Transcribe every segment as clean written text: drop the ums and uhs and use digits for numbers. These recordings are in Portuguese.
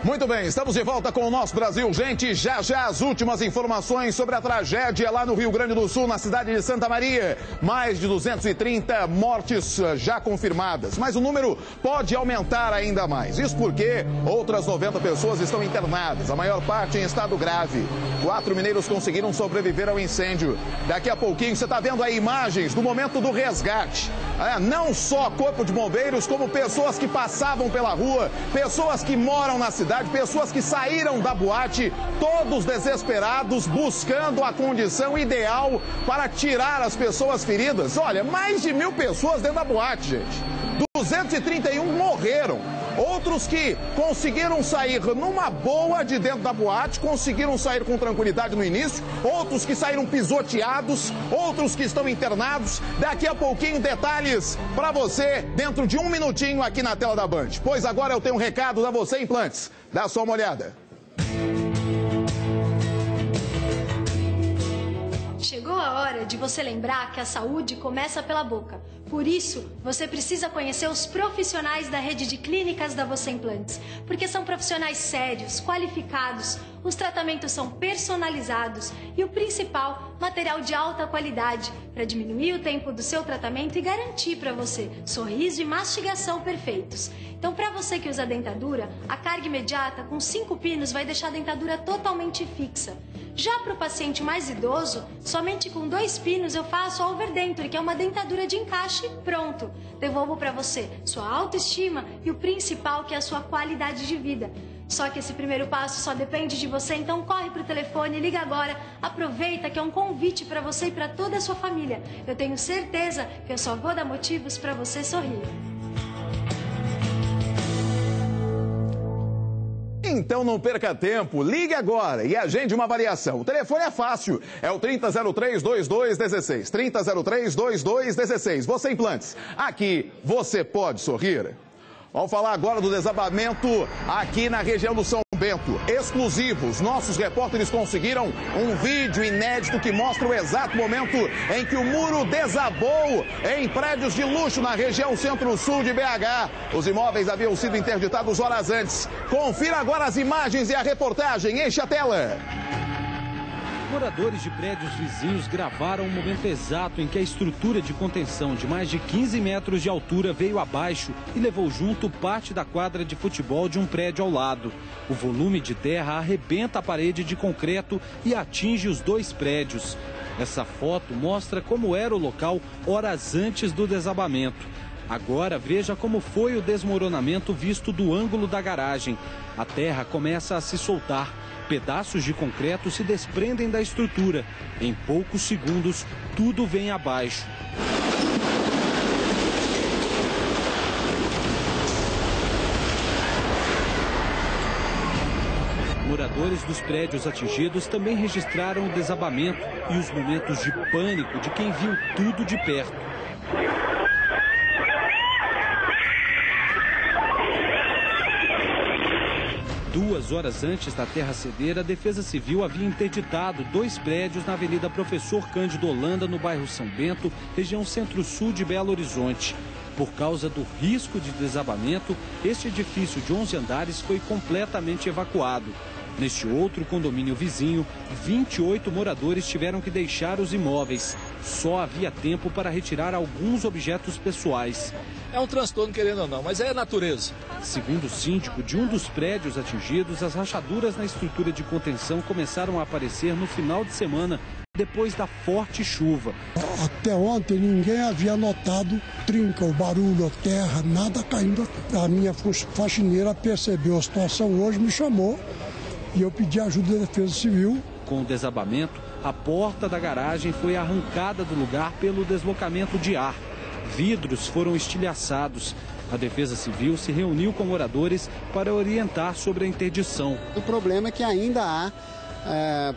Muito bem, estamos de volta com o Nosso Brasil. Gente, já as últimas informações sobre a tragédia lá no Rio Grande do Sul, na cidade de Santa Maria. Mais de 230 mortes já confirmadas, mas o número pode aumentar ainda mais. Isso porque outras 90 pessoas estão internadas, a maior parte em estado grave. 4 mineiros conseguiram sobreviver ao incêndio. Daqui a pouquinho você está vendo aí imagens do momento do resgate. Não só corpo de bombeiros, como pessoas que passavam pela rua, pessoas que moram na cidade, pessoas que saíram da boate, todos desesperados, buscando a condição ideal para tirar as pessoas feridas. Olha, mais de 1000 pessoas dentro da boate, gente. 231 morreram. Outros que conseguiram sair numa boa de dentro da boate, conseguiram sair com tranquilidade no início. Outros que saíram pisoteados, outros que estão internados. Daqui a pouquinho, detalhes para você dentro de um minutinho aqui na tela da Band. Pois agora eu tenho um recado da Você Implantes. Dá só uma olhada. Chegou a hora de você lembrar que a saúde começa pela boca. Por isso, você precisa conhecer os profissionais da rede de clínicas da Você Implantes, porque são profissionais sérios, qualificados, os tratamentos são personalizados e o principal, material de alta qualidade, para diminuir o tempo do seu tratamento e garantir para você sorriso e mastigação perfeitos. Então, para você que usa dentadura, a carga imediata com 5 pinos vai deixar a dentadura totalmente fixa. Já para o paciente mais idoso, somente com 2 pinos eu faço a overdenture, que é uma dentadura de encaixe, pronto. Devolvo para você sua autoestima e o principal, que é a sua qualidade de vida. Só que esse primeiro passo só depende de você, então corre pro telefone, liga agora, aproveita que é um convite para você e para toda a sua família. Eu tenho certeza que eu só vou dar motivos para você sorrir. Então não perca tempo, ligue agora e agende uma avaliação. O telefone é fácil, é o 3003-2216, 3003-2216. Você Implantes, aqui você pode sorrir. Vamos falar agora do desabamento aqui na região do São Bento. Exclusivos, nossos repórteres conseguiram um vídeo inédito que mostra o exato momento em que o muro desabou em prédios de luxo na região centro-sul de BH. Os imóveis haviam sido interditados horas antes. Confira agora as imagens e a reportagem. Enche a tela. Moradores de prédios vizinhos gravaram o momento exato em que a estrutura de contenção de mais de 15 metros de altura veio abaixo e levou junto parte da quadra de futebol de um prédio ao lado. O volume de terra arrebenta a parede de concreto e atinge os 2 prédios. Essa foto mostra como era o local horas antes do desabamento. Agora veja como foi o desmoronamento visto do ângulo da garagem. A terra começa a se soltar. Pedaços de concreto se desprendem da estrutura. Em poucos segundos, tudo vem abaixo. Moradores dos prédios atingidos também registraram o desabamento e os momentos de pânico de quem viu tudo de perto. 2 horas antes da terra ceder, a Defesa Civil havia interditado 2 prédios na Avenida Professor Cândido Holanda, no bairro São Bento, região centro-sul de Belo Horizonte. Por causa do risco de desabamento, este edifício de 11 andares foi completamente evacuado. Neste outro condomínio vizinho, 28 moradores tiveram que deixar os imóveis. Só havia tempo para retirar alguns objetos pessoais. É um transtorno, querendo ou não, mas é natureza. Segundo o síndico de um dos prédios atingidos, as rachaduras na estrutura de contenção começaram a aparecer no final de semana, depois da forte chuva. Até ontem ninguém havia notado trinca, o barulho, a terra, nada caindo. A minha faxineira percebeu a situação hoje, me chamou e eu pedi ajuda da Defesa Civil. Com o desabamento, a porta da garagem foi arrancada do lugar pelo deslocamento de ar. Vidros foram estilhaçados. A Defesa Civil se reuniu com moradores para orientar sobre a interdição. O problema é que ainda há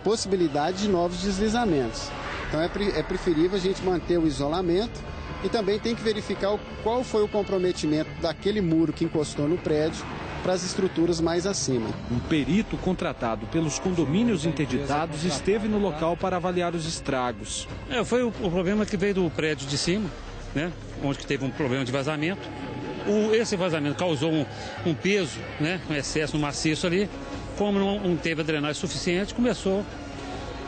possibilidade de novos deslizamentos. Então é preferível a gente manter o isolamento e também tem que verificar qual foi o comprometimento daquele muro que encostou no prédio para as estruturas mais acima. Um perito contratado pelos condomínios interditados esteve no local para avaliar os estragos. Foi o problema que veio do prédio de cima, né, onde que teve um problema de vazamento. esse vazamento causou um peso, né, um excesso no maciço ali, como não teve a drenagem suficiente, começou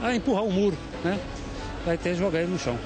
a empurrar o muro, né, vai ter que jogar ele no chão.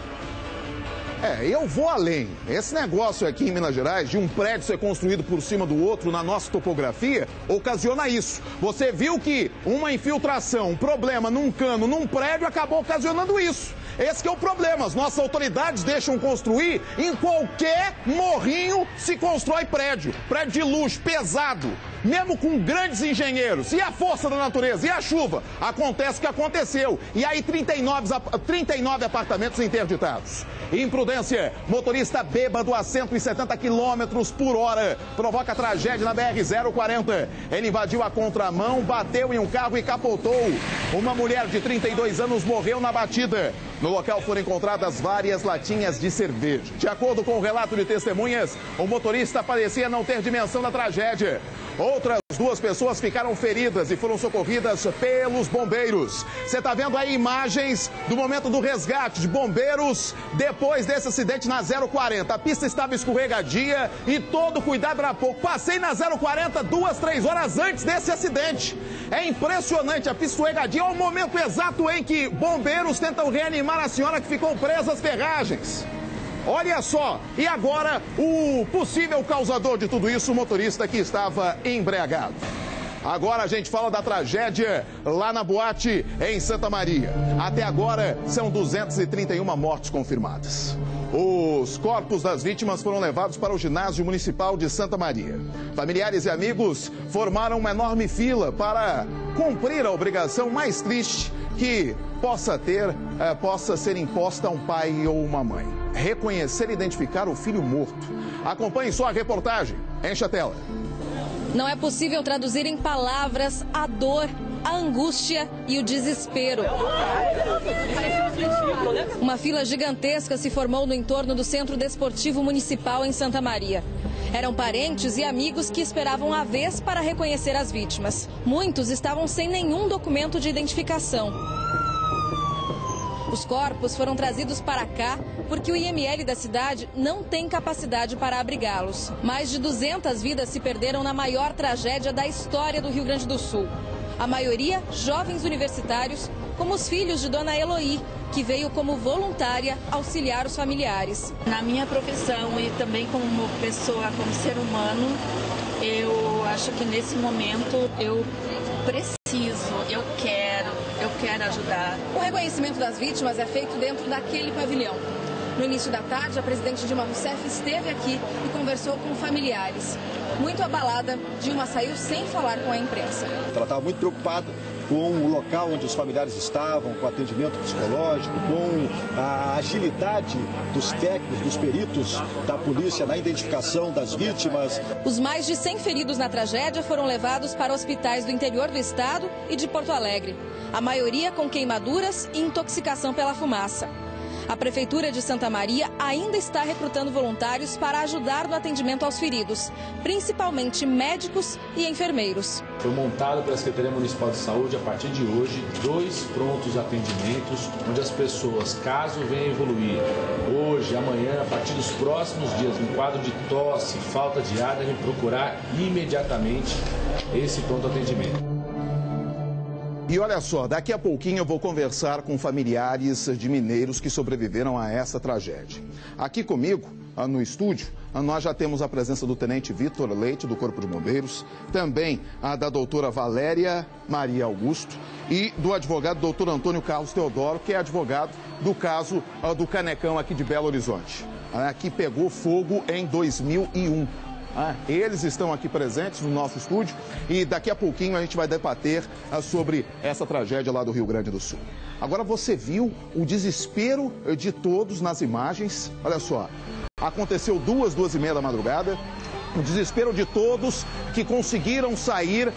Eu vou além. Esse negócio aqui em Minas Gerais, de um prédio ser construído por cima do outro na nossa topografia, ocasiona isso. Você viu que uma infiltração, um problema num cano, num prédio, acabou ocasionando isso. Esse que é o problema. As nossas autoridades deixam construir, em qualquer morrinho se constrói prédio. Prédio de luxo, pesado, mesmo com grandes engenheiros. E a força da natureza? E a chuva? Acontece o que aconteceu. E aí 39 apartamentos interditados. Imprudência. Motorista bêbado a 170 km por hora provoca tragédia na BR-040. Ele invadiu a contramão, bateu em um carro e capotou. Uma mulher de 32 anos morreu na batida. No local foram encontradas várias latinhas de cerveja. De acordo com o relato de testemunhas, o motorista parecia não ter dimensão da tragédia. Outras 2 pessoas ficaram feridas e foram socorridas pelos bombeiros. Você está vendo aí imagens do momento do resgate de bombeiros depois desse acidente na 040. A pista estava escorregadia e todo cuidado era pouco. Passei na 040 2, 3 horas antes desse acidente. É impressionante, a pista escorregadia é o momento exato em que bombeiros tentam reanimar a senhora que ficou presa às ferragens. Olha só, e agora o possível causador de tudo isso, o motorista que estava embriagado. Agora a gente fala da tragédia lá na boate em Santa Maria. Até agora são 231 mortes confirmadas. Os corpos das vítimas foram levados para o ginásio municipal de Santa Maria. Familiares e amigos formaram uma enorme fila para cumprir a obrigação mais triste que possa ser imposta a um pai ou uma mãe. Reconhecer e identificar o filho morto. Acompanhe só a reportagem. Enche a tela. Não é possível traduzir em palavras a dor, a angústia e o desespero. Uma fila gigantesca se formou no entorno do Centro Desportivo Municipal em Santa Maria. Eram parentes e amigos que esperavam a vez para reconhecer as vítimas. Muitos estavam sem nenhum documento de identificação. Os corpos foram trazidos para cá porque o IML da cidade não tem capacidade para abrigá-los. Mais de 200 vidas se perderam na maior tragédia da história do Rio Grande do Sul. A maioria jovens universitários, como os filhos de Dona Eloí, que veio como voluntária auxiliar os familiares. Na minha profissão e também como pessoa, como ser humano, eu acho que nesse momento eu preciso, eu quero ajudar. O reconhecimento das vítimas é feito dentro daquele pavilhão. No início da tarde, a presidente Dilma Rousseff esteve aqui e conversou com familiares. Muito abalada, Dilma saiu sem falar com a imprensa. Ela estava muito preocupada com o local onde os familiares estavam, com o atendimento psicológico, com a agilidade dos técnicos, dos peritos da polícia na identificação das vítimas. Os mais de 100 feridos na tragédia foram levados para hospitais do interior do estado e de Porto Alegre. A maioria com queimaduras e intoxicação pela fumaça. A Prefeitura de Santa Maria ainda está recrutando voluntários para ajudar no atendimento aos feridos, principalmente médicos e enfermeiros. Foi montado pela Secretaria Municipal de Saúde, a partir de hoje, 2 prontos atendimentos, onde as pessoas, caso venham evoluir, hoje, amanhã, a partir dos próximos dias, no quadro de tosse, falta de ar, devem procurar imediatamente esse pronto atendimento. E olha só, daqui a pouquinho eu vou conversar com familiares de mineiros que sobreviveram a essa tragédia. Aqui comigo, no estúdio, nós já temos a presença do Tenente Vitor Leite, do Corpo de Bombeiros, também a da doutora Valéria Maria Augusto e do advogado doutor Antônio Carlos Teodoro, que é advogado do caso do Canecão aqui de Belo Horizonte, que pegou fogo em 2001. Eles estão aqui presentes no nosso estúdio e daqui a pouquinho a gente vai debater sobre essa tragédia lá do Rio Grande do Sul. Agora você viu o desespero de todos nas imagens? Olha só, aconteceu 2h30 da madrugada. O desespero de todos que conseguiram sair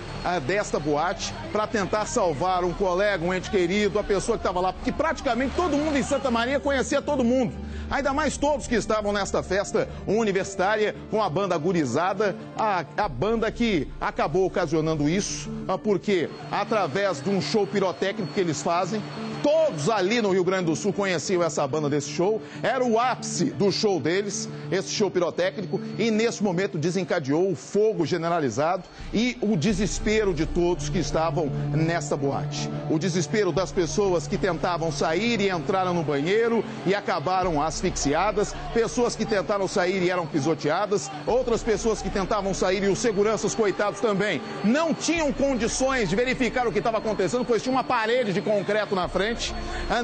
desta boate para tentar salvar um colega, um ente querido, a pessoa que estava lá, porque praticamente todo mundo em Santa Maria conhecia todo mundo. Ainda mais todos que estavam nesta festa universitária com a banda gurizada, a banda que acabou ocasionando isso, porque através de um show pirotécnico que eles fazem, Todos ali no Rio Grande do Sul conheciam essa banda desse show. Era o ápice do show deles, esse show pirotécnico. E nesse momento desencadeou o fogo generalizado e o desespero de todos que estavam nesta boate. O desespero das pessoas que tentavam sair e entraram no banheiro e acabaram asfixiadas. Pessoas que tentaram sair e eram pisoteadas. Outras pessoas que tentavam sair e os seguranças, coitados também, não tinham condições de verificar o que estava acontecendo, pois tinha uma parede de concreto na frente.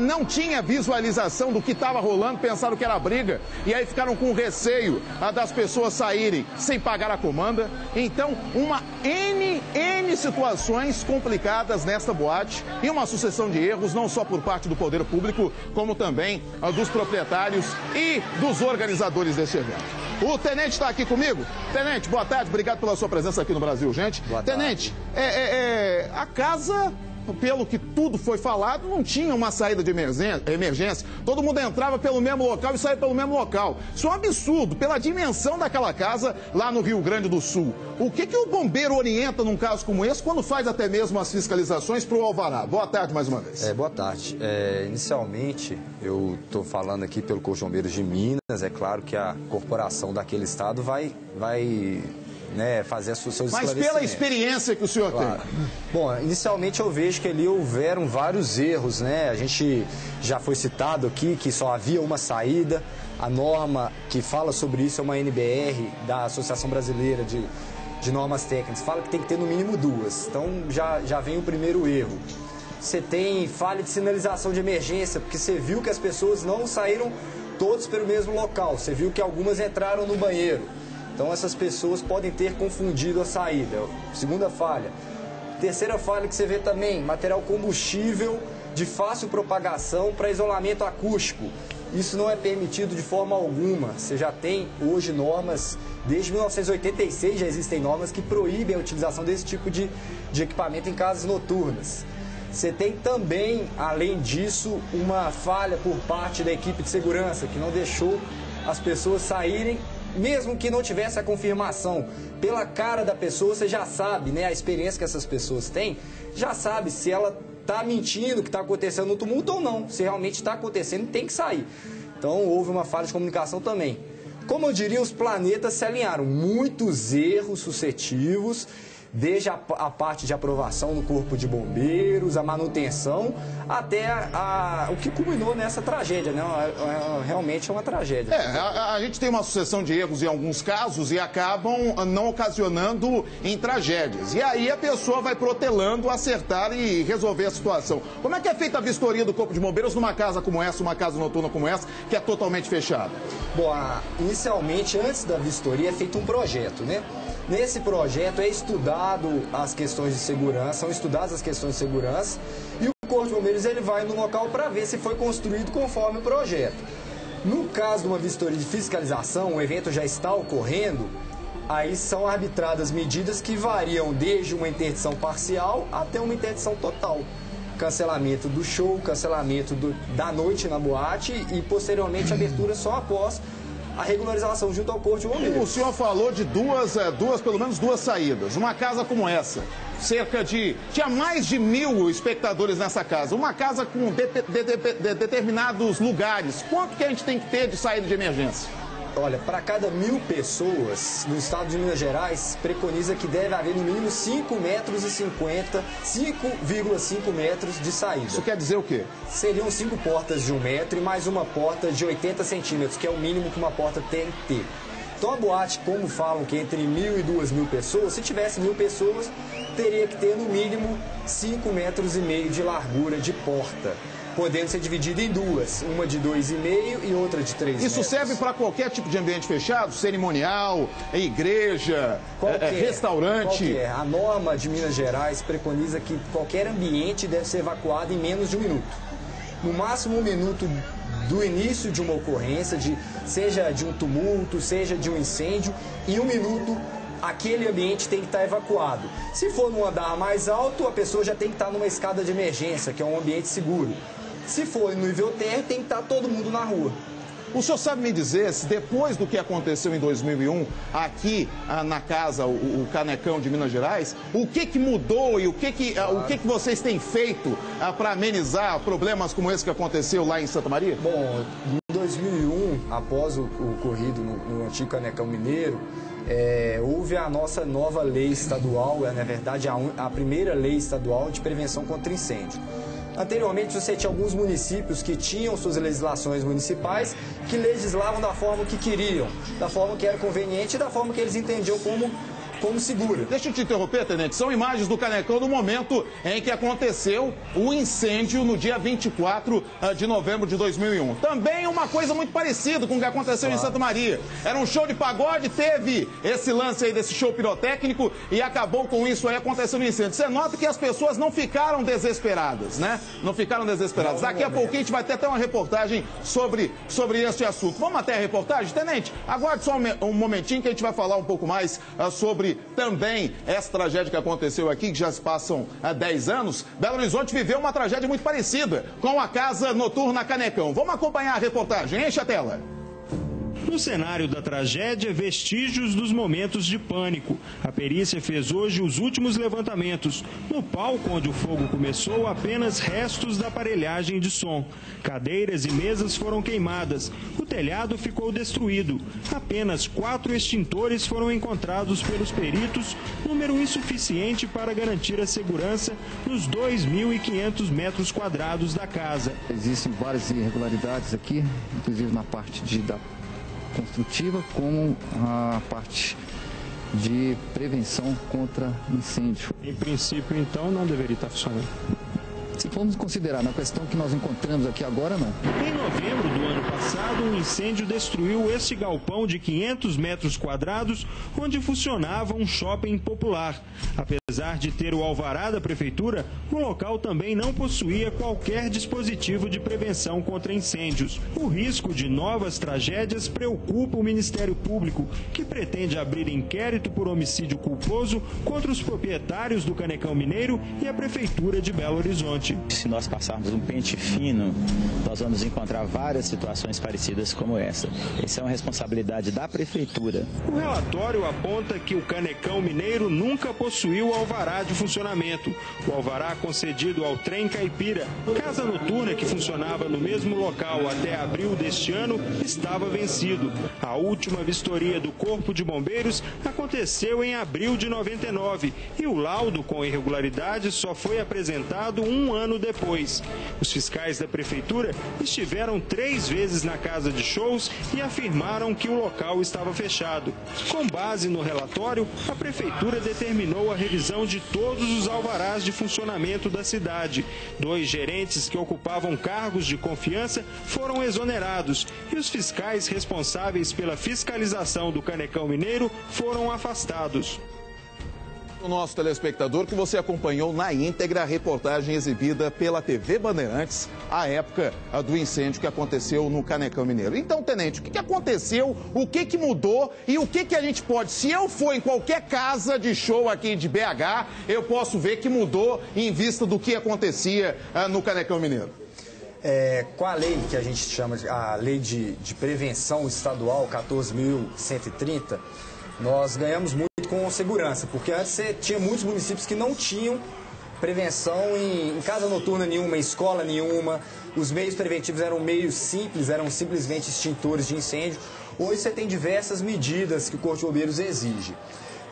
Não tinha visualização do que estava rolando, pensaram que era briga e aí ficaram com receio das pessoas saírem sem pagar a comanda. Então, uma N situações complicadas nesta boate e uma sucessão de erros, não só por parte do poder público, como também dos proprietários e dos organizadores deste evento. O Tenente está aqui comigo. Tenente, boa tarde, obrigado pela sua presença aqui no Brasil, gente. Boa tarde. Tenente, a casa, pelo que tudo foi falado, não tinha uma saída de emergência. Todo mundo entrava pelo mesmo local e saía pelo mesmo local. Isso é um absurdo, pela dimensão daquela casa lá no Rio Grande do Sul. O que o bombeiro orienta num caso como esse, quando faz até mesmo as fiscalizações para o alvará? Boa tarde mais uma vez. Boa tarde. Inicialmente, eu estou falando aqui pelo Corpo de Bombeiros de Minas. É claro que a corporação daquele estado vai fazer seus esclarecimentos. Mas pela experiência que o senhor tem. Bom, inicialmente eu vejo que ali houveram vários erros, né? A gente já foi citado aqui que só havia uma saída. A norma que fala sobre isso é uma NBR da Associação Brasileira de Normas Técnicas. Fala que tem que ter no mínimo duas. Então já vem o primeiro erro. Você tem falha de sinalização de emergência, porque você viu que as pessoas não saíram todos pelo mesmo local. Você viu que algumas entraram no banheiro. Então essas pessoas podem ter confundido a saída. Segunda falha. Terceira falha que você vê também, material combustível de fácil propagação para isolamento acústico. Isso não é permitido de forma alguma. Você já tem hoje normas, desde 1986 já existem normas que proíbem a utilização desse tipo de equipamento em casas noturnas. Você tem também, além disso, uma falha por parte da equipe de segurança, que não deixou as pessoas saírem, mesmo que não tivesse a confirmação. Pela cara da pessoa, você já sabe, né, a experiência que essas pessoas têm, já sabe se ela está mentindo, que está acontecendo no tumulto ou não. Se realmente está acontecendo, tem que sair. Então, houve uma falha de comunicação também. Como eu diria, os planetas se alinharam. Muitos erros sucessivos, desde a parte de aprovação no Corpo de Bombeiros, a manutenção, até o que culminou nessa tragédia, né? Realmente é uma tragédia. A gente tem uma sucessão de erros em alguns casos e acabam não ocasionando em tragédias. E aí a pessoa vai protelando, acertar e resolver a situação. Como é que é feita a vistoria do Corpo de Bombeiros numa casa como essa, uma casa noturna como essa, que é totalmente fechada? Bom, inicialmente, antes da vistoria, é feito um projeto, né? Nesse projeto é estudado as questões de segurança, são estudadas as questões de segurança e o Corpo de Bombeiros ele vai no local para ver se foi construído conforme o projeto. No caso de uma vistoria de fiscalização, o evento já está ocorrendo, aí são arbitradas medidas que variam desde uma interdição parcial até uma interdição total. Cancelamento do show, cancelamento da noite na boate e posteriormente abertura só após a regularização junto ao Corpo de Bombeiros. O senhor falou de pelo menos duas saídas. Uma casa como essa, tinha mais de 1000 espectadores nessa casa. Uma casa com determinados lugares. Quanto que a gente tem que ter de saída de emergência? Olha, para cada 1000 pessoas, no estado de Minas Gerais, preconiza que deve haver no mínimo 5,5 metros de saída. Isso quer dizer o quê? Seriam 5 portas de 1 metro e mais uma porta de 80 centímetros, que é o mínimo que uma porta tem que ter. Então a boate, como falam que entre 1.000 e 2.000 pessoas, se tivesse 1.000 pessoas, teria que ter no mínimo 5,5 metros de largura de porta, podendo ser dividida em duas, uma de 2,5 e outra de 3 metros. Isso serve para qualquer tipo de ambiente fechado? Cerimonial, igreja, restaurante? Qualquer. A norma de Minas Gerais preconiza que qualquer ambiente deve ser evacuado em menos de 1 minuto. No máximo 1 minuto do início de uma ocorrência, seja de um tumulto, seja de um incêndio, e 1 minuto aquele ambiente tem que estar evacuado. Se for num andar mais alto, a pessoa já tem que estar numa escada de emergência, que é um ambiente seguro. Se for no nível terra, tem que estar todo mundo na rua. O senhor sabe me dizer se depois do que aconteceu em 2001, aqui na casa, o Canecão de Minas Gerais, o que mudou e o que vocês têm feito para amenizar problemas como esse que aconteceu lá em Santa Maria? Bom, em 2001, após o ocorrido no antigo Canecão Mineiro, houve a nossa nova lei estadual, na verdade a primeira lei estadual de prevenção contra incêndio. Anteriormente você tinha alguns municípios que tinham suas legislações municipais que legislavam da forma que queriam, da forma que era conveniente e da forma que eles entendiam como segura. Deixa eu te interromper, tenente. São imagens do Canecão no momento em que aconteceu o incêndio no dia 24 de novembro de 2001. Também uma coisa muito parecida com o que aconteceu em Santa Maria. Era um show de pagode, teve esse lance aí desse show pirotécnico e acabou com isso aí acontecendo um incêndio. Você nota que as pessoas não ficaram desesperadas, né? Não ficaram desesperadas. Daqui a pouquinho a gente vai ter até uma reportagem sobre este assunto. Vamos até a reportagem, tenente? Aguarde só um momentinho que a gente vai falar um pouco mais sobre também essa tragédia que aconteceu aqui, que já se passam 10 anos. Belo Horizonte viveu uma tragédia muito parecida com a casa noturna Canecão. Vamos acompanhar a reportagem. Enche a tela. No cenário da tragédia, vestígios dos momentos de pânico. A perícia fez hoje os últimos levantamentos. No palco onde o fogo começou, apenas restos da aparelhagem de som. Cadeiras e mesas foram queimadas. O telhado ficou destruído. Apenas 4 extintores foram encontrados pelos peritos, número insuficiente para garantir a segurança nos 2.500 metros quadrados da casa. Existem várias irregularidades aqui, inclusive na parte da construtiva, como a parte de prevenção contra incêndio. Em princípio, então, não deveria estar funcionando. Se formos considerar na questão que nós encontramos aqui agora, não. Em novembro do ano passado, um incêndio destruiu este galpão de 500 metros quadrados, onde funcionava um shopping popular. Apesar de ter o alvará da prefeitura, o local também não possuía qualquer dispositivo de prevenção contra incêndios. O risco de novas tragédias preocupa o Ministério Público, que pretende abrir inquérito por homicídio culposo contra os proprietários do Canecão Mineiro e a Prefeitura de Belo Horizonte. Se nós passarmos um pente fino, nós vamos encontrar várias situações parecidas como essa. Essa é uma responsabilidade da Prefeitura. O relatório aponta que o Canecão Mineiro nunca possuiu alvará de funcionamento. O alvará concedido ao Trem Caipira, casa noturna que funcionava no mesmo local até abril deste ano, estava vencido. A última vistoria do Corpo de Bombeiros aconteceu em abril de 99 e o laudo com irregularidades só foi apresentado um ano depois. Os fiscais da prefeitura estiveram 3 vezes na casa de shows e afirmaram que o local estava fechado. Com base no relatório, a prefeitura determinou a revisão de todos os alvarás de funcionamento da cidade. 2 gerentes que ocupavam cargos de confiança foram exonerados e os fiscais responsáveis pela fiscalização do Canecão Mineiro foram afastados. O nosso telespectador que você acompanhou na íntegra a reportagem exibida pela TV Bandeirantes à época do incêndio que aconteceu no Canecão Mineiro. Então, tenente, o que aconteceu, o que mudou e o que a gente pode, se eu for em qualquer casa de show aqui de BH, eu posso ver que mudou em vista do que acontecia no Canecão Mineiro? Com a lei que a gente chama de a Lei de Prevenção Estadual 14.130, nós ganhamos muito com segurança, porque antes você tinha muitos municípios que não tinham prevenção em casa noturna nenhuma, em escola nenhuma, os meios preventivos eram meios simples, eram simplesmente extintores de incêndio. Hoje você tem diversas medidas que o Corpo de Bombeiros exige.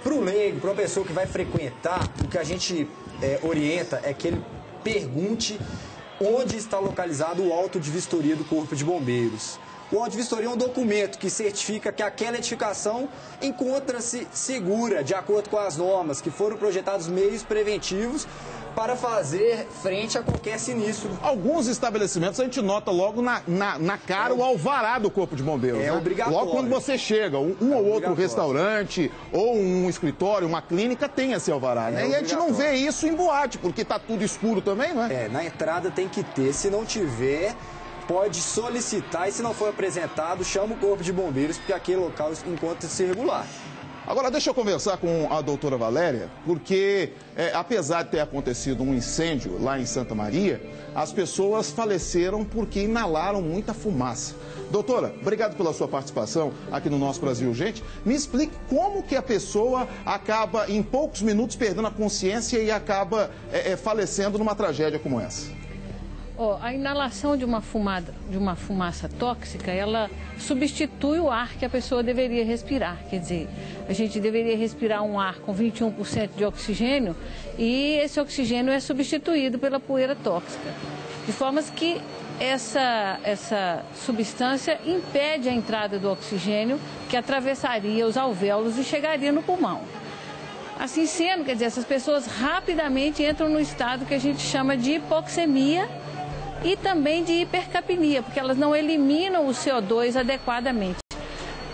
Para o leigo, para a pessoa que vai frequentar, o que a gente orienta é que ele pergunte onde está localizado o auto de vistoria do Corpo de Bombeiros. O auto de vistoria é um documento que certifica que aquela edificação encontra-se segura, de acordo com as normas, que foram projetados meios preventivos para fazer frente a qualquer sinistro. Alguns estabelecimentos a gente nota logo na cara o alvará do Corpo de Bombeiros. É obrigatório. Logo quando você chega, um ou outro restaurante ou um escritório, uma clínica tem esse alvará, né? E a gente não vê isso em boate, porque tá tudo escuro também, né? Na entrada tem que ter, se não tiver, pode solicitar e se não for apresentado, chama o Corpo de Bombeiros, porque aquele local encontra-se irregular. Agora, deixa eu conversar com a doutora Valéria, porque apesar de ter acontecido um incêndio lá em Santa Maria, as pessoas faleceram porque inalaram muita fumaça. Doutora, obrigado pela sua participação aqui no Nosso Brasil Urgente. Me explique como que a pessoa acaba, em poucos minutos, perdendo a consciência e acaba falecendo numa tragédia como essa. A inalação de uma fumaça tóxica, ela substitui o ar que a pessoa deveria respirar. Quer dizer, a gente deveria respirar um ar com 21% de oxigênio e esse oxigênio é substituído pela poeira tóxica. De forma que essa substância impede a entrada do oxigênio que atravessaria os alvéolos e chegaria no pulmão. Assim sendo, quer dizer, essas pessoas rapidamente entram no estado que a gente chama de hipoxemia e também de hipercapnia, porque elas não eliminam o CO2 adequadamente.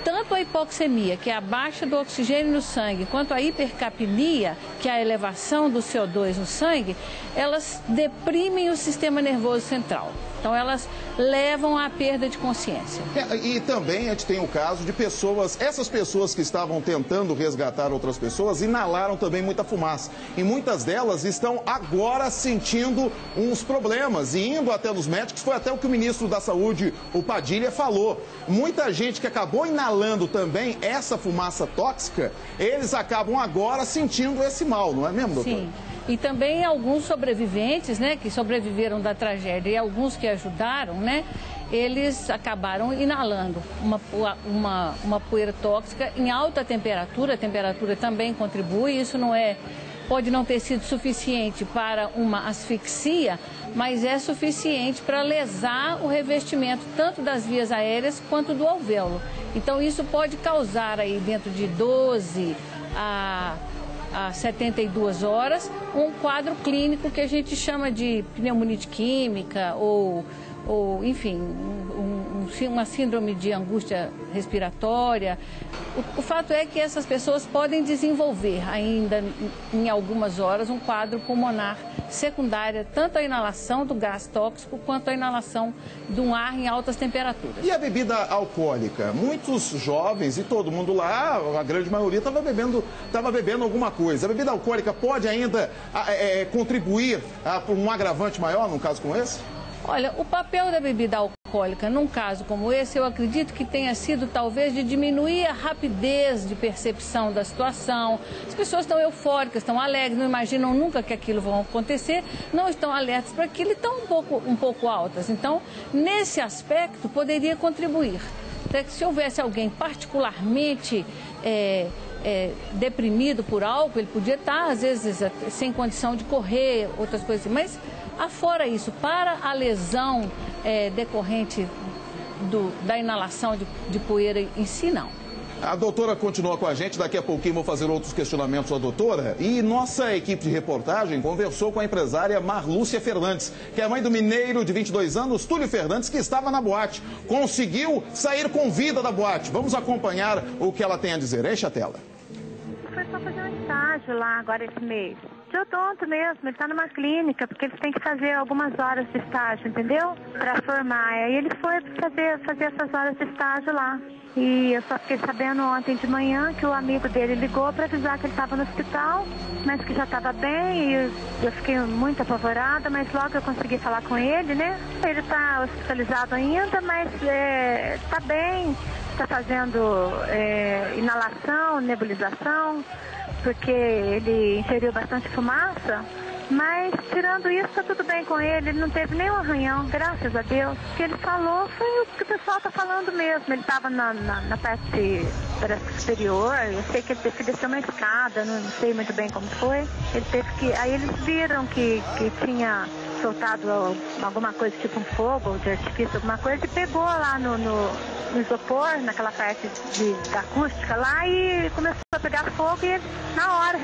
Tanto a hipoxemia, que é a baixa do oxigênio no sangue, quanto a hipercapnia, que é a elevação do CO2 no sangue, elas deprimem o sistema nervoso central. Então, elas levam à perda de consciência. E também a gente tem o caso de pessoas, essas pessoas que estavam tentando resgatar outras pessoas, inalaram também muita fumaça. E muitas delas estão agora sentindo uns problemas e indo até os médicos. Foi até o que o ministro da Saúde, o Padilha, falou. Muita gente que acabou inalando também essa fumaça tóxica, eles acabam agora sentindo esse mal, não é mesmo, doutor? Sim. E também alguns sobreviventes, né, que sobreviveram da tragédia e alguns que ajudaram, né, eles acabaram inalando uma poeira tóxica em alta temperatura. A temperatura também contribui, isso pode não ter sido suficiente para uma asfixia, mas é suficiente para lesar o revestimento tanto das vias aéreas quanto do alvéolo. Então isso pode causar aí dentro de 12 a 72 horas, um quadro clínico que a gente chama de pneumonite química ou enfim, uma síndrome de angústia respiratória. O fato é que essas pessoas podem desenvolver ainda em algumas horas um quadro pulmonar secundário, tanto a inalação do gás tóxico quanto a inalação de um ar em altas temperaturas. E a bebida alcoólica? Muitos jovens e todo mundo lá, a grande maioria, estava bebendo alguma coisa. A bebida alcoólica pode ainda contribuir para um agravante maior num caso como esse? Olha, o papel da bebida alcoólica num caso como esse, eu acredito que tenha sido talvez de diminuir a rapidez de percepção da situação. As pessoas estão eufóricas, estão alegres, não imaginam nunca que aquilo vai acontecer, não estão alertas para aquilo e estão um pouco altas. Então, nesse aspecto, poderia contribuir. Até que se houvesse alguém particularmente deprimido por álcool, ele podia estar, às vezes, sem condição de correr, outras coisas assim, mas afora isso, para a lesão decorrente da inalação de poeira em si, não. A doutora continua com a gente, daqui a pouquinho vou fazer outros questionamentos à doutora. E nossa equipe de reportagem conversou com a empresária Marlúcia Fernandes, que é mãe do mineiro de 22 anos, Túlio Fernandes, que estava na boate. Conseguiu sair com vida da boate. Vamos acompanhar o que ela tem a dizer. Enche a tela. Foi só fazer um estágio lá agora esse mês. De odonto mesmo, ele está numa clínica, porque eles têm que fazer algumas horas de estágio, entendeu? Para formar. Aí ele foi fazer essas horas de estágio lá. E eu só fiquei sabendo ontem de manhã que o amigo dele ligou para avisar que ele estava no hospital, mas que já estava bem, e eu fiquei muito apavorada, mas logo eu consegui falar com ele, né? Ele está hospitalizado ainda, mas está bem, está fazendo inalação, nebulização, porque ele ingeriu bastante fumaça. Mas, tirando isso, está tudo bem com ele. Ele não teve nenhum arranhão, graças a Deus. O que ele falou foi o que o pessoal está falando mesmo. Ele estava na parte superior. Eu sei que ele teve que descer uma escada, não sei muito bem como foi. Ele teve que... Aí eles viram que tinha soltado alguma coisa, tipo um fogo de artifício, alguma coisa, e pegou lá no isopor, naquela parte da acústica lá, e começou a pegar fogo, e eles, na hora,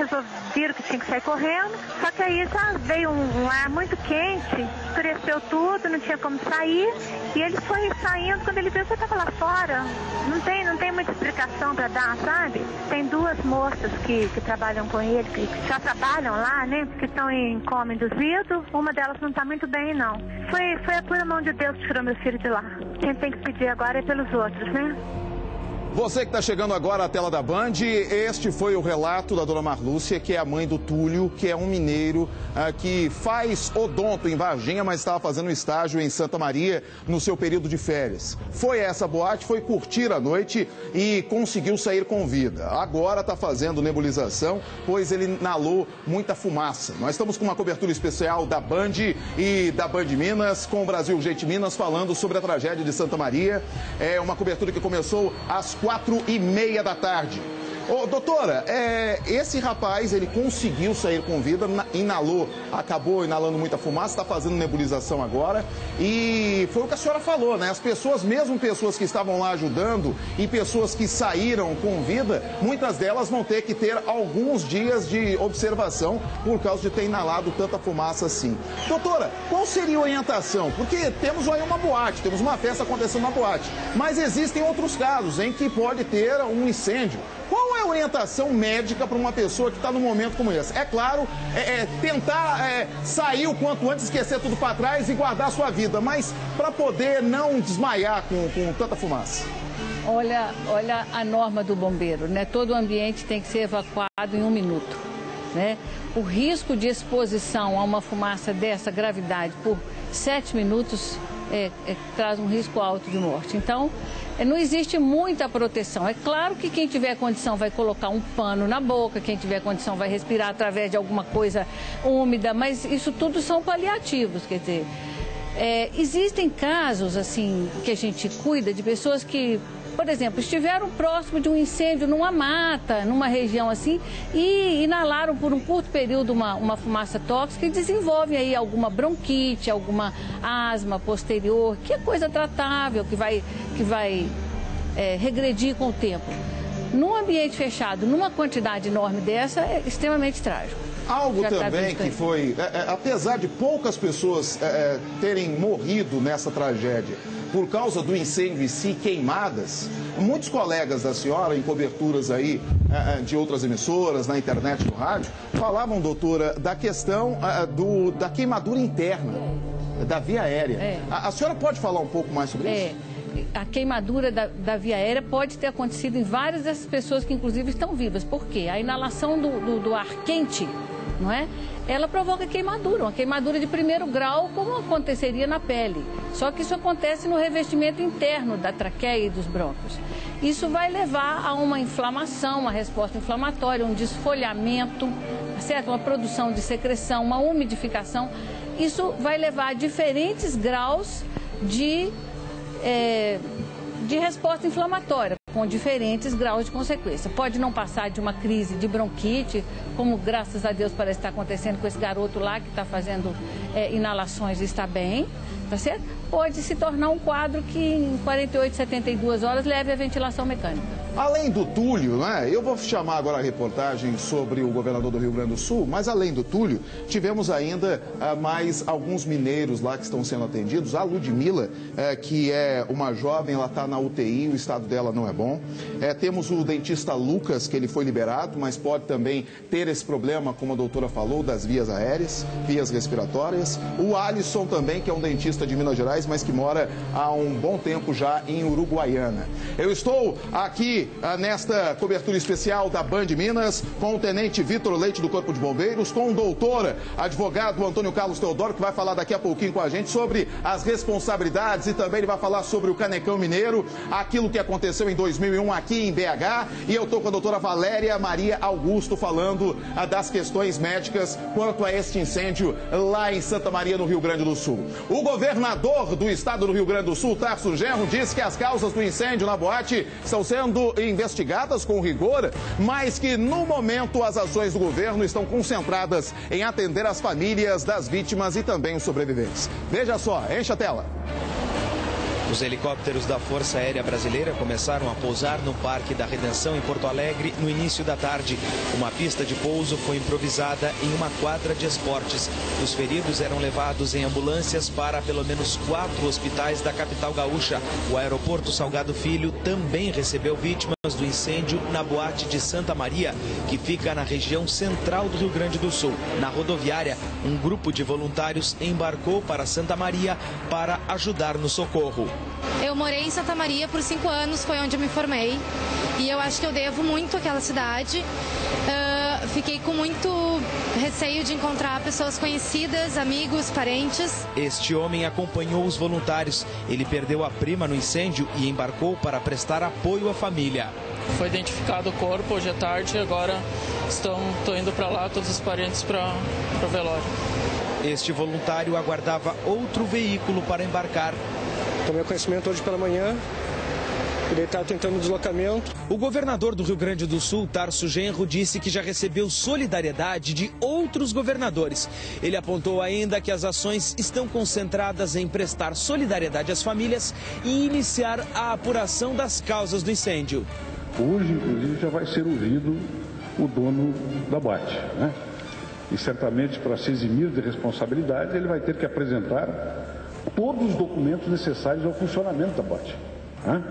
viram que tinha que sair correndo, só que aí já veio um ar muito quente, escureceu tudo, não tinha como sair, e ele foi saindo, quando ele viu que eu estava lá fora. Não tem muita explicação para dar, sabe? Tem duas moças que trabalham com ele, que já trabalham lá, né, que estão em coma induzido, uma delas não está muito bem, não. Foi a pura mão de Deus que tirou meu filho de lá. Quem tem que pedir agora é pelos outros, né? Você que está chegando agora à tela da Band, este foi o relato da dona Marlúcia, que é a mãe do Túlio, que é um mineiro que faz odonto em Varginha, mas estava fazendo estágio em Santa Maria no seu período de férias. Foi a essa boate, foi curtir a noite e conseguiu sair com vida. Agora está fazendo nebulização, pois ele inalou muita fumaça. Nós estamos com uma cobertura especial da Band e da Band Minas, com o Brasil Urgente Minas, falando sobre a tragédia de Santa Maria. É uma cobertura que começou às 4h30 da tarde. Ô, doutora, esse rapaz, ele conseguiu sair com vida, inalou, acabou inalando muita fumaça, está fazendo nebulização agora. E foi o que a senhora falou, né? As pessoas, mesmo pessoas que estavam lá ajudando e pessoas que saíram com vida, muitas delas vão ter que ter alguns dias de observação por causa de ter inalado tanta fumaça assim. Doutora, qual seria a orientação? Porque temos aí uma boate, temos uma festa acontecendo na boate, mas existem outros casos em que pode ter um incêndio. Qual é a orientação médica para uma pessoa que está num momento como esse? É claro, tentar sair o quanto antes, esquecer tudo para trás e guardar a sua vida, mas para poder não desmaiar com tanta fumaça. Olha a norma do bombeiro, né? Todo o ambiente tem que ser evacuado em 1 minuto, né? O risco de exposição a uma fumaça dessa gravidade por 7 minutos traz um risco alto de morte. Então, não existe muita proteção. É claro que quem tiver condição vai colocar um pano na boca, quem tiver condição vai respirar através de alguma coisa úmida, mas isso tudo são paliativos, quer dizer, existem casos assim que a gente cuida de pessoas que, por exemplo, estiveram próximo de um incêndio numa mata, numa região assim, e inalaram por um curto período uma fumaça tóxica e desenvolvem aí alguma bronquite, alguma asma posterior, que é coisa tratável, que vai regredir com o tempo. Num ambiente fechado, numa quantidade enorme dessa, é extremamente trágico. Algo também que foi, apesar de poucas pessoas terem morrido nessa tragédia, por causa do incêndio em si, queimadas, muitos colegas da senhora, em coberturas aí de outras emissoras, na internet, no rádio, falavam, doutora, da questão da queimadura interna da via aérea. A senhora pode falar um pouco mais sobre isso? A queimadura da via aérea pode ter acontecido em várias dessas pessoas que, inclusive, estão vivas. Por quê? A inalação do ar quente, não é? Ela provoca queimadura, uma queimadura de 1º grau, como aconteceria na pele. Só que isso acontece no revestimento interno da traqueia e dos brônquios. Isso vai levar a uma inflamação, uma resposta inflamatória, um desfolhamento, certo? Uma produção de secreção, uma umidificação. Isso vai levar a diferentes graus de resposta inflamatória, com diferentes graus de consequência. Pode não passar de uma crise de bronquite, como graças a Deus parece estar acontecendo com esse garoto lá que está fazendo inalações e está bem, tá certo? Pode se tornar um quadro que em 48, 72 horas leve à ventilação mecânica. Além do Túlio, né? Eu vou chamar agora a reportagem sobre o governador do Rio Grande do Sul, mas além do Túlio, tivemos ainda mais alguns mineiros lá que estão sendo atendidos. A Ludmila, que é uma jovem, ela está na UTI, o estado dela não é bom. Temos o dentista Lucas, que ele foi liberado, mas pode também ter esse problema, como a doutora falou, das vias aéreas, vias respiratórias. O Alisson também, que é um dentista de Minas Gerais, mas que mora há um bom tempo já em Uruguaiana. Eu estou aqui nesta cobertura especial da Band Minas, com o tenente Vitor Leite do Corpo de Bombeiros, com o doutor advogado Antônio Carlos Teodoro, que vai falar daqui a pouquinho com a gente sobre as responsabilidades e também ele vai falar sobre o Canecão Mineiro, aquilo que aconteceu em 2001 aqui em BH. E eu estou com a doutora Valéria Maria Augusto falando das questões médicas quanto a este incêndio lá em Santa Maria, no Rio Grande do Sul. O governador do estado do Rio Grande do Sul, Tarso Genro, disse que as causas do incêndio na boate estão sendo investigadas com rigor, mas que no momento as ações do governo estão concentradas em atender as famílias das vítimas e também os sobreviventes. Veja só, enche a tela. Os helicópteros da Força Aérea Brasileira começaram a pousar no Parque da Redenção em Porto Alegre no início da tarde. Uma pista de pouso foi improvisada em uma quadra de esportes. Os feridos eram levados em ambulâncias para pelo menos 4 hospitais da capital gaúcha. O aeroporto Salgado Filho também recebeu vítimas do incêndio na boate de Santa Maria, que fica na região central do Rio Grande do Sul. Na rodoviária, um grupo de voluntários embarcou para Santa Maria para ajudar no socorro. Eu morei em Santa Maria por 5 anos, foi onde eu me formei. E eu acho que eu devo muito àquela cidade. Fiquei com muito receio de encontrar pessoas conhecidas, amigos, parentes. Este homem acompanhou os voluntários. Ele perdeu a prima no incêndio e embarcou para prestar apoio à família. Foi identificado o corpo hoje à tarde e agora estou indo para lá, todos os parentes para o velório. Este voluntário aguardava outro veículo para embarcar. Tomei conhecimento hoje pela manhã. Ele estava tentando deslocamento. O governador do Rio Grande do Sul, Tarso Genro, disse que já recebeu solidariedade de outros governadores. Ele apontou ainda que as ações estão concentradas em prestar solidariedade às famílias e iniciar a apuração das causas do incêndio. Hoje, inclusive, já vai ser ouvido o dono da boate, né? E certamente, para se eximir de responsabilidade, ele vai ter que apresentar todos os documentos necessários ao funcionamento da boate, né?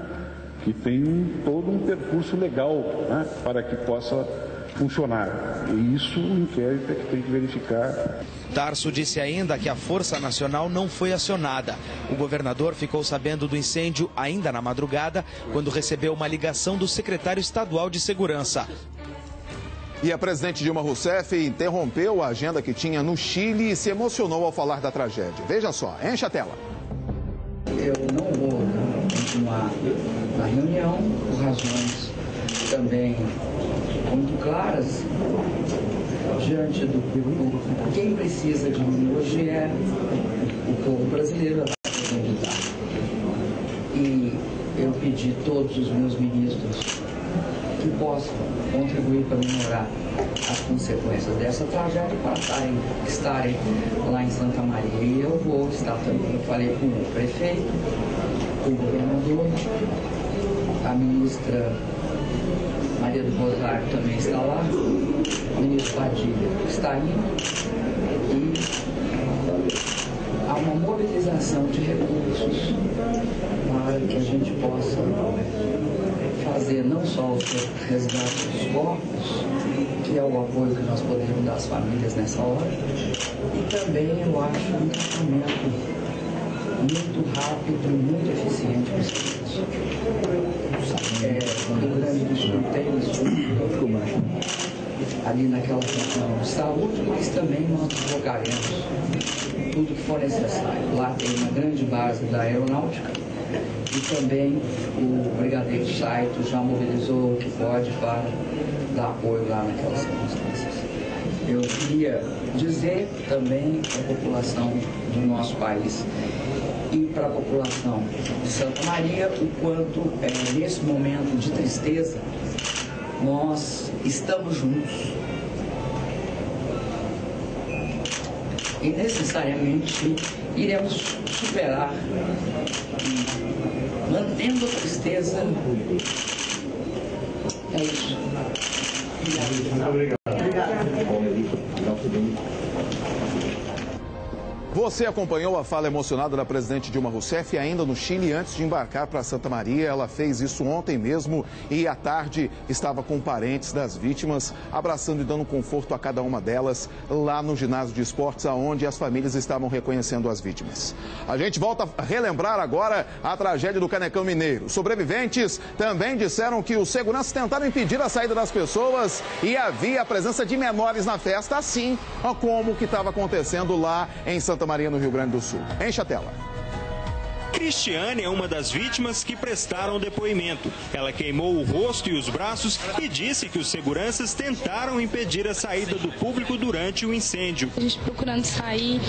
Que tem todo um percurso legal, né, para que possa funcionar. E isso o inquérito é que tem que verificar. Tarso disse ainda que a Força Nacional não foi acionada. O governador ficou sabendo do incêndio ainda na madrugada, quando recebeu uma ligação do secretário estadual de Segurança. E a presidente Dilma Rousseff interrompeu a agenda que tinha no Chile e se emocionou ao falar da tragédia. Veja só, enche a tela. Eu não vou continuar a reunião por razões também muito claras diante do público. Quem precisa de mim hoje é o povo brasileiro a acreditar. E eu pedi a todos os meus ministros que possam contribuir para minorar as consequências dessa tragédia para estarem lá em Santa Maria. E eu vou estar também. Eu falei com o prefeito, com o governador, a ministra Maria do Rosário também está lá, o ministro Padilha está indo e há uma mobilização de recursos para que a gente possa fazer não só o resgate dos corpos, que é o apoio que nós podemos dar às famílias nessa hora, e também eu acho um tratamento muito rápido e muito eficiente para os serviços. O Rio Grande do Sul tem isso ali naquela questão de saúde, mas também nós deslocaremos tudo que for necessário. Lá tem uma grande base da aeronáutica e também o Brigadeiro Saito já mobilizou o que pode para dar apoio lá naquelas circunstâncias. Eu queria dizer também para a população do nosso país e para a população de Santa Maria o quanto, nesse momento de tristeza, nós estamos juntos e necessariamente iremos superar, mantendo a tristeza. É isso. Obrigado. Você acompanhou a fala emocionada da presidente Dilma Rousseff ainda no Chile antes de embarcar para Santa Maria. Ela fez isso ontem mesmo e à tarde estava com parentes das vítimas, abraçando e dando conforto a cada uma delas lá no ginásio de esportes, onde as famílias estavam reconhecendo as vítimas. A gente volta a relembrar agora a tragédia do Canecão Mineiro. Sobreviventes também disseram que os seguranças tentaram impedir a saída das pessoas e havia a presença de menores na festa, assim como o que estava acontecendo lá em Santa Maria, no Rio Grande do Sul. Enche a tela. Cristiane é uma das vítimas que prestaram depoimento. Ela queimou o rosto e os braços e disse que os seguranças tentaram impedir a saída do público durante o incêndio. A gente procurando sair,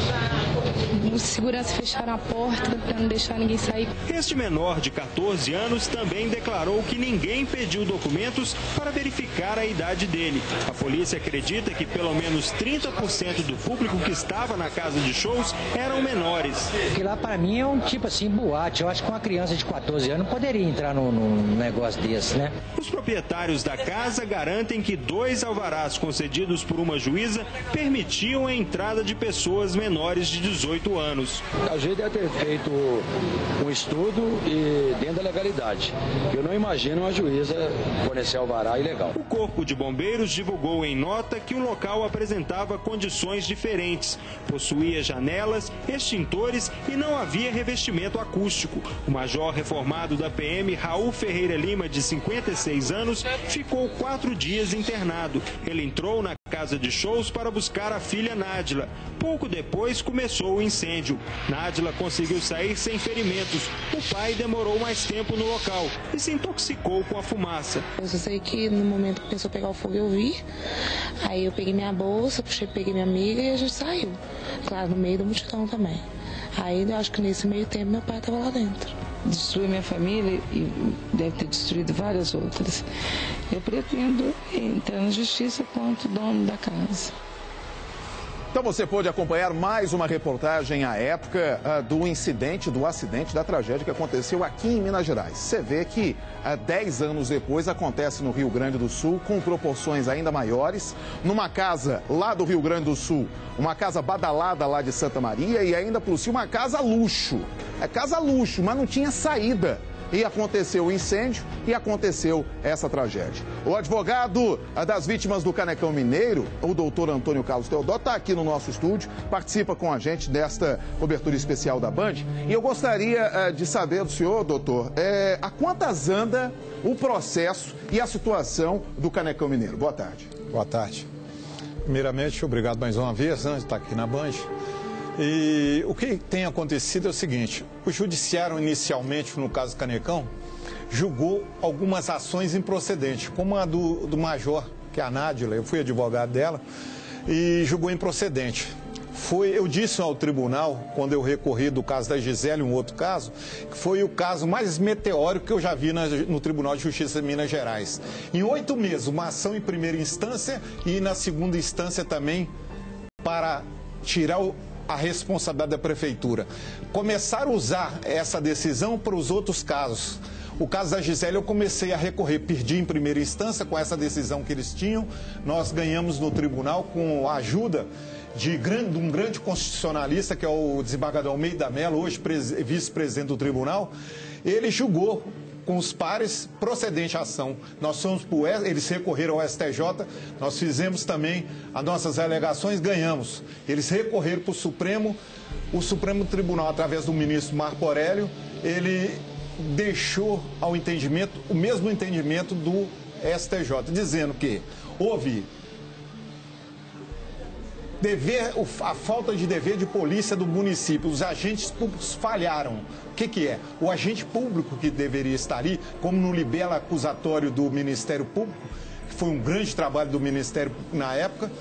os seguranças fecharam a porta para não deixar ninguém sair. Este menor de 14 anos também declarou que ninguém pediu documentos para verificar a idade dele. A polícia acredita que pelo menos 30% do público que estava na casa de shows eram menores. Porque lá para mim é um tipo assim boate. Eu acho que uma criança de 14 anos não poderia entrar num negócio desse, né? Os proprietários da casa garantem que 2 alvarás concedidos por uma juíza permitiam a entrada de pessoas menores de 18 18 anos. A gente deve ter feito um estudo e dentro da legalidade. Eu não imagino uma juíza fornecer alvará ilegal. O Corpo de Bombeiros divulgou em nota que o local apresentava condições diferentes. Possuía janelas, extintores e não havia revestimento acústico. O major reformado da PM, Raul Ferreira Lima, de 56 anos, ficou 4 dias internado. Ele entrou na casa de shows para buscar a filha Nádila. Pouco depois começou o incêndio. Nádila conseguiu sair sem ferimentos. O pai demorou mais tempo no local e se intoxicou com a fumaça. Eu só sei que no momento que começou a pegar o fogo eu vi. Aí eu peguei minha bolsa, peguei minha amiga e a gente saiu. Claro, no meio da multidão também. Aí eu acho que nesse meio tempo meu pai estava lá dentro. Destruiu minha família e deve ter destruído várias outras. Eu pretendo entrar na justiça contra o dono da casa. Então você pôde acompanhar mais uma reportagem à época do incidente, do acidente, da tragédia que aconteceu aqui em Minas Gerais. Você vê que 10 anos depois acontece no Rio Grande do Sul com proporções ainda maiores, numa casa lá do Rio Grande do Sul, uma casa badalada lá de Santa Maria e ainda por cima uma casa luxo. É casa luxo, mas não tinha saída. E aconteceu o incêndio e aconteceu essa tragédia. O advogado das vítimas do Canecão Mineiro, o doutor Antônio Carlos Teodoro, está aqui no nosso estúdio, participa com a gente desta cobertura especial da Band. E eu gostaria de saber do senhor, doutor, a quantas anda o processo e a situação do Canecão Mineiro? Boa tarde. Boa tarde. Primeiramente, obrigado mais uma vez, de estar aqui na Band. E o que tem acontecido é o seguinte: o judiciário inicialmente, no caso do Canecão, julgou algumas ações improcedentes, como a do major, que é a Nádila, eu fui advogado dela, e julgou improcedente. Eu disse ao tribunal, quando eu recorri do caso da Gisele, um outro caso, que foi o caso mais meteórico que eu já vi no Tribunal de Justiça de Minas Gerais. Em 8 meses, uma ação em primeira instância e na segunda instância também para tirar a responsabilidade da prefeitura. Começaram a usar essa decisão para os outros casos. O caso da Gisele eu comecei a recorrer, perdi em primeira instância com essa decisão que eles tinham. Nós ganhamos no tribunal com a ajuda de um grande constitucionalista, que é o desembargador Almeida Mello, hoje vice-presidente do tribunal. Ele julgou com os pares procedente à ação. Nós fomos eles recorreram ao STJ, nós fizemos também as nossas alegações, ganhamos. Eles recorreram para o Supremo Tribunal, através do ministro Marco Aurélio, ele deixou ao entendimento, o mesmo entendimento do STJ, dizendo que houve a falta de dever de polícia do município, os agentes públicos falharam. O que é? O agente público que deveria estar ali, como no libelo acusatório do Ministério Público, que foi um grande trabalho do Ministério na época,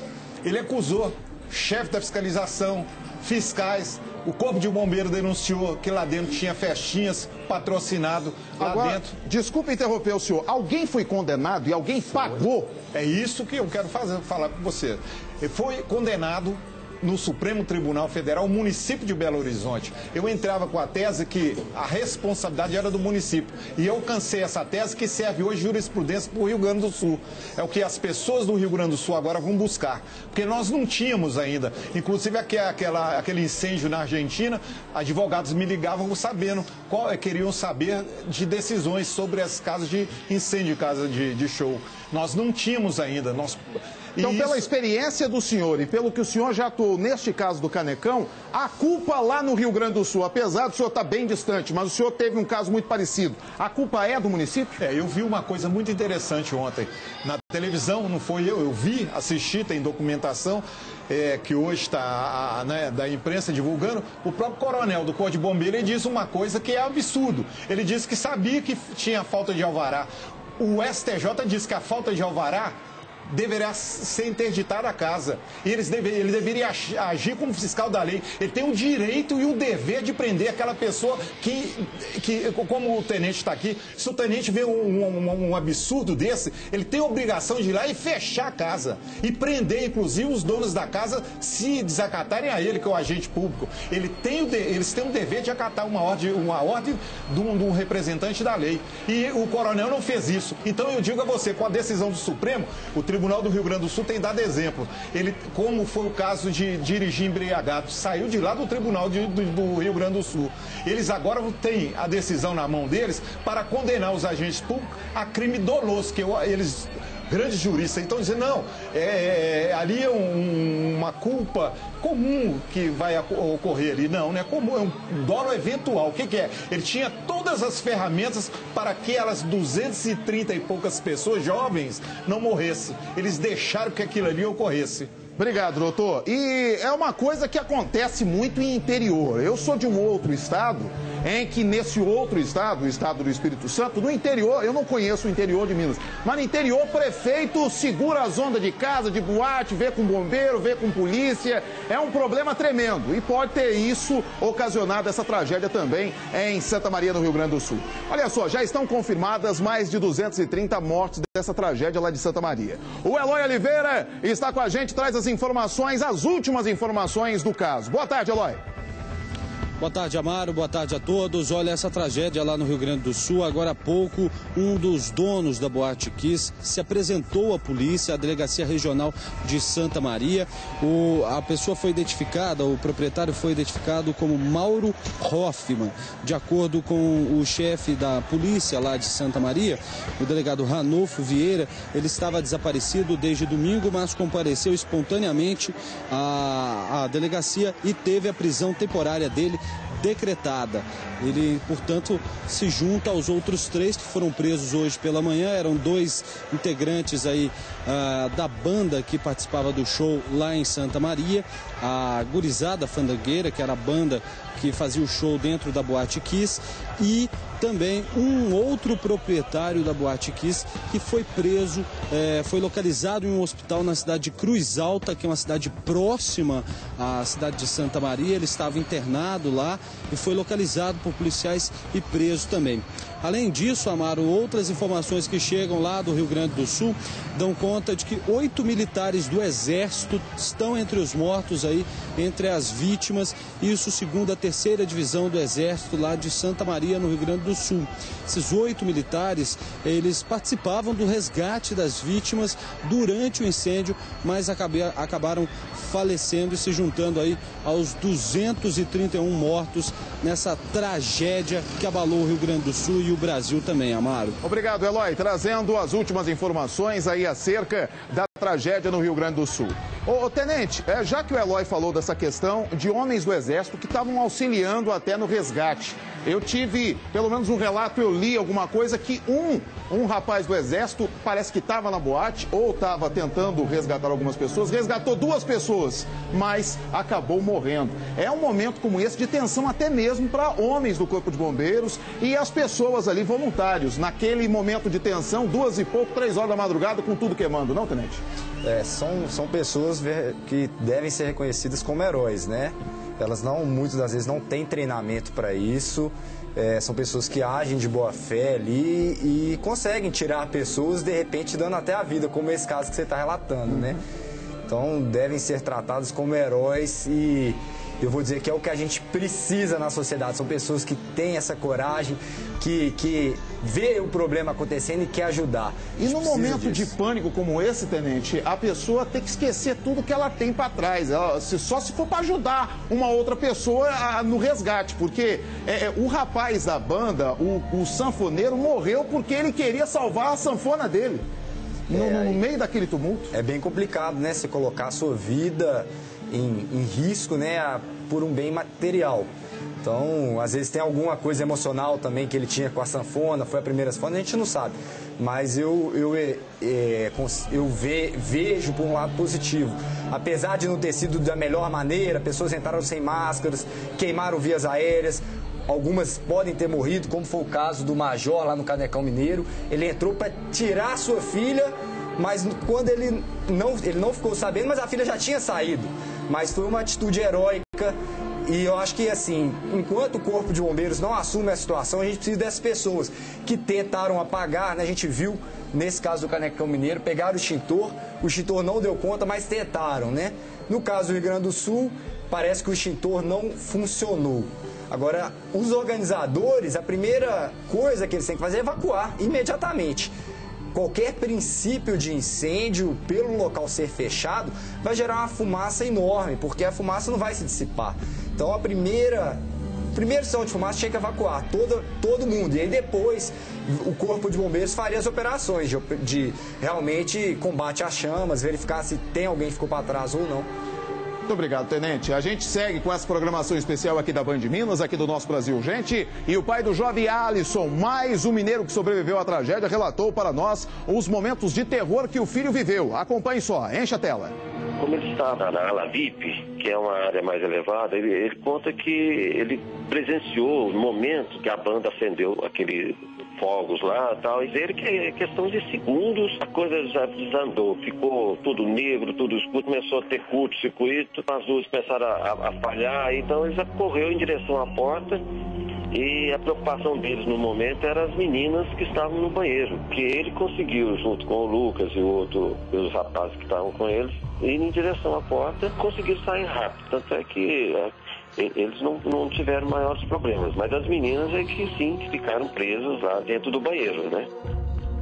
ele acusou chefe da fiscalização, fiscais, o Corpo de Bombeiros denunciou que lá dentro tinha festinhas patrocinado lá dentro. Desculpe interromper o senhor, alguém foi condenado e alguém pagou? É isso que eu quero falar com você. Ele foi condenado no Supremo Tribunal Federal, o município de Belo Horizonte. Eu entrava com a tese que a responsabilidade era do município. E eu alcancei essa tese que serve hoje de jurisprudência para o Rio Grande do Sul. É o que as pessoas do Rio Grande do Sul agora vão buscar. Porque nós não tínhamos ainda. Inclusive aquele incêndio na Argentina, advogados me ligavam sabendo, queriam saber de decisões sobre as casas de incêndio, casa de show. Nós não tínhamos ainda. Então, pela experiência do senhor e pelo que o senhor já atuou neste caso do Canecão, a culpa lá no Rio Grande do Sul, apesar do senhor estar bem distante, mas o senhor teve um caso muito parecido, a culpa é do município? Eu vi uma coisa muito interessante ontem. Na televisão, não foi eu vi, assisti, tem documentação que hoje está da imprensa divulgando. O próprio coronel do Corpo de Bombeiros, ele disse uma coisa que é absurdo. Ele disse que sabia que tinha falta de alvará. O STJ disse que a falta de alvará deverá ser interditada a casa. E ele deveria agir como fiscal da lei. Ele tem o direito e o dever de prender aquela pessoa que como o tenente está aqui, se o tenente vê um absurdo desse, ele tem a obrigação de ir lá e fechar a casa. E prender, inclusive, os donos da casa se desacatarem a ele, que é o agente público. Eles têm o dever de acatar uma ordem de um representante da lei. E o coronel não fez isso. Então eu digo a você, com a decisão do Supremo, o Tribunal Tribunal do Rio Grande do Sul tem dado exemplo. Ele, como foi o caso de dirigir embriagado, saiu de lá do Tribunal do Rio Grande do Sul. Eles agora têm a decisão na mão deles para condenar os agentes públicos a crime doloso, que eles... Grandes juristas estão dizendo, não, ali é uma culpa comum que vai ocorrer ali. Não, não é comum, é um dolo eventual. O que é? Ele tinha todas as ferramentas para que aquelas 230 e poucas pessoas jovens não morressem. Eles deixaram que aquilo ali ocorresse. Obrigado, doutor. E é uma coisa que acontece muito em interior. Eu sou de um outro estado, em que nesse outro estado, o estado do Espírito Santo, no interior, eu não conheço o interior de Minas, mas no interior o prefeito segura as ondas de casa, de boate, vê com bombeiro, vê com polícia. É um problema tremendo e pode ter isso ocasionado essa tragédia também em Santa Maria, no Rio Grande do Sul. Olha só, já estão confirmadas mais de 230 mortes dessa tragédia lá de Santa Maria. O Eloy Oliveira está com a gente, traz as informações, as últimas informações do caso. Boa tarde, Eloy. Boa tarde, Amaro. Boa tarde a todos. Olha, essa tragédia lá no Rio Grande do Sul. Agora há pouco, um dos donos da Boate Kiss se apresentou à polícia, à Delegacia Regional de Santa Maria. A pessoa foi identificada, o proprietário foi identificado como Mauro Hoffman. De acordo com o chefe da polícia lá de Santa Maria, o delegado Ranolfo Vieira, ele estava desaparecido desde domingo, mas compareceu espontaneamente à delegacia e teve a prisão temporária dele decretada. Ele, portanto, se junta aos outros 3 que foram presos hoje pela manhã. Eram 2 integrantes aí da banda que participava do show lá em Santa Maria, a Gurizada Fandangueira, que era a banda que fazia o show dentro da Boate Kiss, e também um outro proprietário da Boate Kiss que foi preso, foi localizado em um hospital na cidade de Cruz Alta, que é uma cidade próxima à cidade de Santa Maria. Ele estava internado lá e foi localizado por policiais e preso também. Além disso, Amaro, outras informações que chegam lá do Rio Grande do Sul dão conta de que 8 militares do Exército estão entre os mortos aí, entre as vítimas, isso segundo a 3ª Divisão do Exército lá de Santa Maria, no Rio Grande do Sul. Esses 8 militares, eles participavam do resgate das vítimas durante o incêndio, mas acabaram falecendo e se juntando aí aos 231 mortos nessa tragédia que abalou o Rio Grande do Sul e o Brasil também, Amaro. Obrigado, Eloy. Trazendo as últimas informações aí acerca da tragédia no Rio Grande do Sul. Ô, tenente, já que o Eloy falou dessa questão de homens do Exército que estavam auxiliando até no resgate, eu tive, pelo menos um relato, eu li alguma coisa que um rapaz do Exército parece que estava na boate ou estava tentando resgatar algumas pessoas, resgatou 2 pessoas, mas acabou morrendo. É um momento como esse de tensão até mesmo para homens do Corpo de Bombeiros e as pessoas ali voluntários. Naquele momento de tensão, 2 e pouco, 3 horas da madrugada, com tudo queimando, não, tenente? São pessoas que devem ser reconhecidas como heróis, né? Elas muitas das vezes não têm treinamento para isso. São pessoas que agem de boa fé ali e conseguem tirar pessoas, de repente, dando até a vida, como esse caso que você está relatando, né? Então, devem ser tratados como heróis e eu vou dizer que é o que a gente precisa na sociedade. São pessoas que têm essa coragem, que vê o problema acontecendo e quer ajudar. E no momento de pânico como esse, tenente, a pessoa tem que esquecer tudo que ela tem para trás. Só se for para ajudar uma outra pessoa no resgate, porque o rapaz da banda, o sanfoneiro, morreu porque ele queria salvar a sanfona dele. No meio daquele tumulto. É bem complicado, né? Você colocar a sua vida em risco, né, por um bem material. Então, às vezes tem alguma coisa emocional também que ele tinha com a sanfona, foi a primeira sanfona, a gente não sabe. Mas eu vejo por um lado positivo. Apesar de não ter sido da melhor maneira, pessoas entraram sem máscaras, queimaram vias aéreas, algumas podem ter morrido, como foi o caso do Major lá no Canecão Mineiro. Ele entrou para tirar a sua filha, mas quando ele não ficou sabendo, mas a filha já tinha saído. Mas foi uma atitude heróica e eu acho que, assim, enquanto o Corpo de Bombeiros não assume a situação, a gente precisa dessas pessoas que tentaram apagar, né? A gente viu, nesse caso do Canecão Mineiro, pegaram o extintor não deu conta, mas tentaram, né? No caso do Rio Grande do Sul, parece que o extintor não funcionou. Agora, os organizadores, a primeira coisa que eles têm que fazer é evacuar imediatamente. qualquer princípio de incêndio, pelo local ser fechado, vai gerar uma fumaça enorme, porque a fumaça não vai se dissipar. Então o primeiro sinal de fumaça tinha que evacuar todo mundo. E aí depois o Corpo de Bombeiros faria as operações de realmente combate às chamas, verificar se tem alguém que ficou para trás ou não. Muito obrigado, Tenente. A gente segue com essa programação especial aqui da Band Minas, aqui do Nosso Brasil Urgente. E o pai do jovem Alisson, mais um mineiro que sobreviveu à tragédia, relatou para nós os momentos de terror que o filho viveu. Acompanhe só, enche a tela. Como ele estava na ala VIP, que é uma área mais elevada, ele conta que ele presenciou o momento que a banda acendeu aquele fogos lá e tal, e ele que é questão de segundos, a coisa já desandou, ficou tudo negro, tudo escuro, começou a ter curto-circuito, as luzes começaram a falhar, então ele já correu em direção à porta. E a preocupação deles no momento eram as meninas que estavam no banheiro, que ele conseguiu, junto com o Lucas e os rapazes que estavam com eles, ir em direção à porta, conseguiram sair rápido. Tanto é que eles não tiveram maiores problemas, mas as meninas é que sim, que ficaram presas lá dentro do banheiro, né?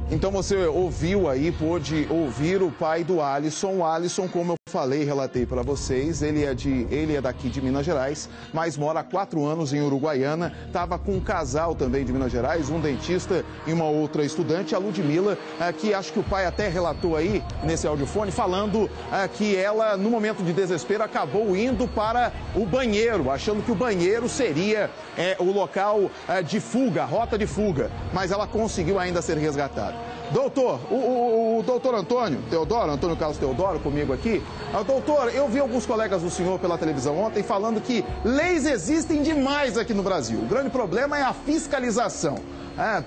Então você ouviu aí, pôde ouvir o pai do Alisson. O Alisson, como eu falei, relatei para vocês, ele é daqui de Minas Gerais, mas mora há 4 anos em Uruguaiana. Estava com um casal também de Minas Gerais, um dentista e uma outra estudante, a Ludmila, que acho que o pai até relatou aí nesse audiofone, falando que ela, no momento de desespero, acabou indo para o banheiro, achando que o banheiro seria o local de fuga, a rota de fuga, mas ela conseguiu ainda ser resgatada. Doutor, o doutor Antônio Carlos Teodoro, comigo aqui. Doutor, eu vi alguns colegas do senhor pela televisão ontem falando que leis existem demais aqui no Brasil. O grande problema é a fiscalização.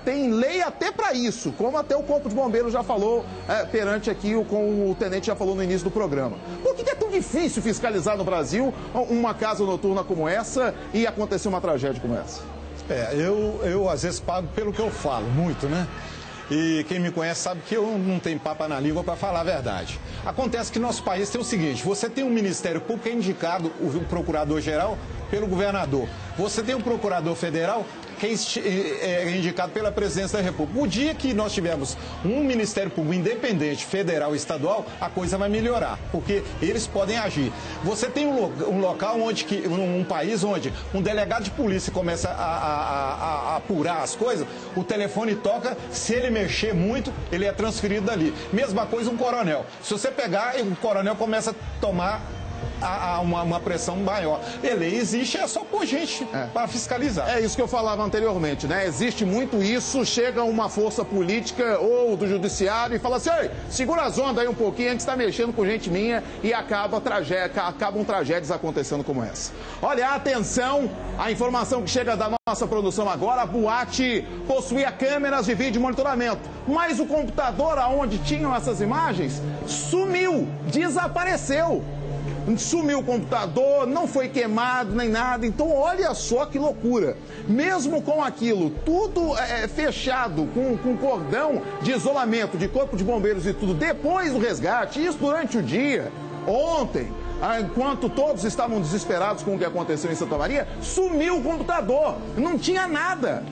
Tem lei até para isso, como até o Corpo de Bombeiros já falou perante aqui, como o tenente já falou no início do programa. Por que é tão difícil fiscalizar no Brasil uma casa noturna como essa e acontecer uma tragédia como essa? Eu às vezes pago pelo que eu falo, muito, né? E quem me conhece sabe que eu não tenho papa na língua para falar a verdade. Acontece que nosso país tem o seguinte, você tem um Ministério Público que é indicado, o Procurador-Geral, pelo governador. Você tem um Procurador Federal que é indicado pela Presidência da República. O dia que nós tivermos um Ministério Público independente, federal e estadual, a coisa vai melhorar, porque eles podem agir. Você tem um local um país onde um delegado de polícia começa a apurar as coisas, o telefone toca, se ele mexer muito, ele é transferido dali. Mesma coisa um coronel. Se você pegar, o coronel começa a tomar uma pressão maior. Lei existe, é só por gente para fiscalizar. É isso que eu falava anteriormente, né? Existe muito isso, chega uma força política ou do judiciário e fala assim, ei, segura as ondas aí um pouquinho, a gente está mexendo com gente minha e acabam tragédias acontecendo como essa. Olha, atenção, a informação que chega da nossa produção agora, a boate possuía câmeras de vídeo monitoramento, mas o computador aonde tinham essas imagens sumiu, desapareceu. Sumiu o computador, não foi queimado nem nada, então olha só que loucura. Mesmo com aquilo tudo fechado, com cordão de isolamento, de Corpo de Bombeiros e tudo, depois do resgate, isso durante o dia, ontem, enquanto todos estavam desesperados com o que aconteceu em Santa Maria, sumiu o computador, não tinha nada.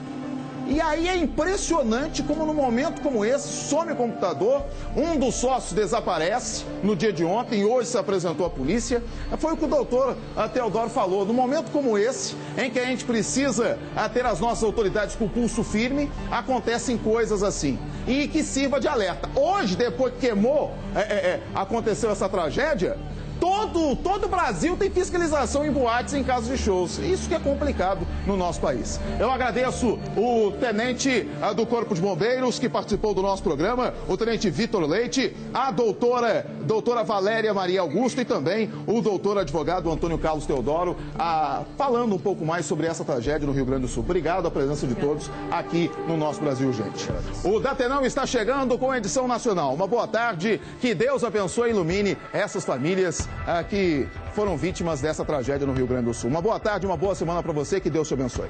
E aí é impressionante como num momento como esse, some o computador, um dos sócios desaparece no dia de ontem e hoje se apresentou à polícia. Foi o que o doutor Teodoro falou, num momento como esse, em que a gente precisa ter as nossas autoridades com o pulso firme, acontecem coisas assim. E que sirva de alerta. Hoje, depois que queimou, aconteceu essa tragédia, todo o Brasil tem fiscalização em boates em casos de shows. Isso que é complicado no nosso país. Eu agradeço o tenente do Corpo de Bombeiros que participou do nosso programa, o tenente Vitor Leite, a doutora Valéria Maria Augusto e também o doutor advogado Antônio Carlos Teodoro, falando um pouco mais sobre essa tragédia no Rio Grande do Sul. Obrigado a presença de todos aqui no Nosso Brasil Urgente. O Datenão está chegando com a edição nacional. Uma boa tarde, que Deus abençoe e ilumine essas famílias que foram vítimas dessa tragédia no Rio Grande do Sul. Uma boa tarde, uma boa semana para você, que Deus te abençoe.